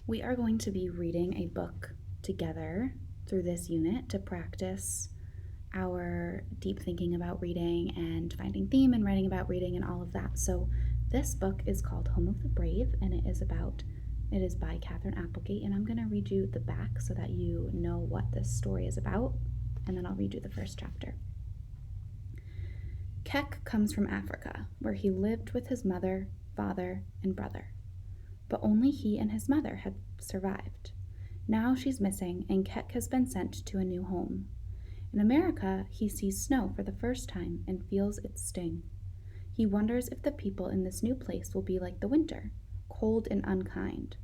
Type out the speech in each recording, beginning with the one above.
We are going to be reading a book together through this unit to practice our deep thinking about reading and finding theme and writing about reading and all of that. So this book is called Home of the Brave, and it is by Katherine Applegate, and I'm going to read you the back so that you know what this story is about, and then I'll read you the first chapter. Keck comes from Africa, where he lived with his mother, father, and brother. But only he and his mother had survived. Now she's missing, and Keck has been sent to a new home. In America, he sees snow for the first time and feels its sting. He wonders if the people in this new place will be like the winter, cold and unkind.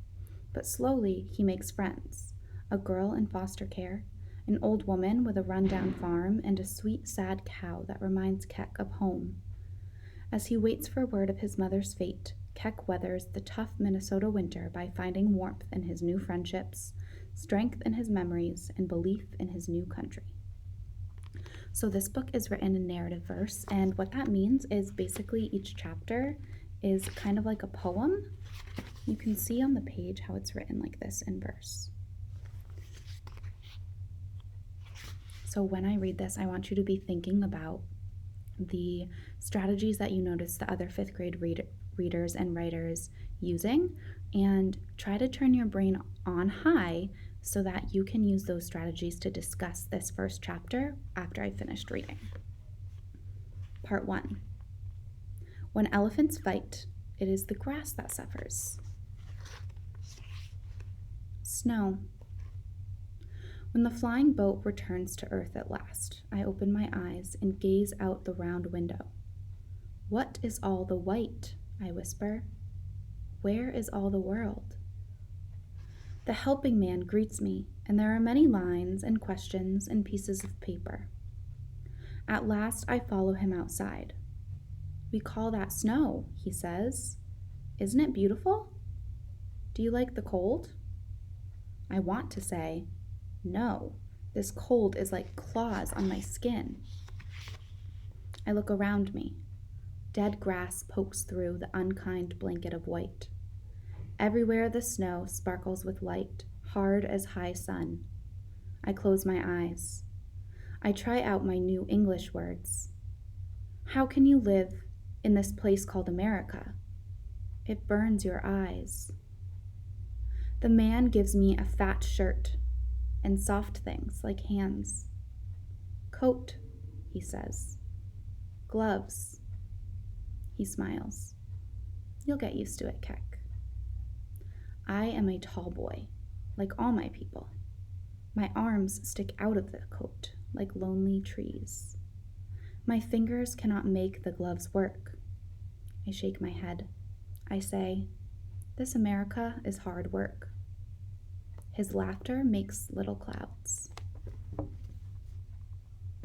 But slowly he makes friends, a girl in foster care, an old woman with a rundown farm, and a sweet, sad cow that reminds Keck of home. As he waits for word of his mother's fate, Keck weathers the tough Minnesota winter by finding warmth in his new friendships, strength in his memories, and belief in his new country. So this book is written in narrative verse, and what that means is basically each chapter is kind of like a poem. You can see on the page how it's written like this in verse. So when I read this, I want you to be thinking about the strategies that you notice the other fifth grade readers and writers using, and try to turn your brain on high so that you can use those strategies to discuss this first chapter after I finished reading. Part 1. When elephants fight, it is the grass that suffers. Snow. When the flying boat returns to earth at last, I open my eyes and gaze out the round window. What is all the white? I whisper. Where is all the world? The helping man greets me, and there are many lines and questions and pieces of paper. At last I follow him outside. We call that snow, he says. Isn't it beautiful? Do you like the cold? I want to say, no, this cold is like claws on my skin. I look around me. Dead grass pokes through the unkind blanket of white. Everywhere the snow sparkles with light, hard as high sun. I close my eyes. I try out my new English words. How can you live in this place called America? It burns your eyes. The man gives me a fat shirt and soft things like hands. Coat, he says. Gloves. He smiles. You'll get used to it, Keck. I am a tall boy, like all my people. My arms stick out of the coat like lonely trees. My fingers cannot make the gloves work. I shake my head. I say, this America is hard work. His laughter makes little clouds.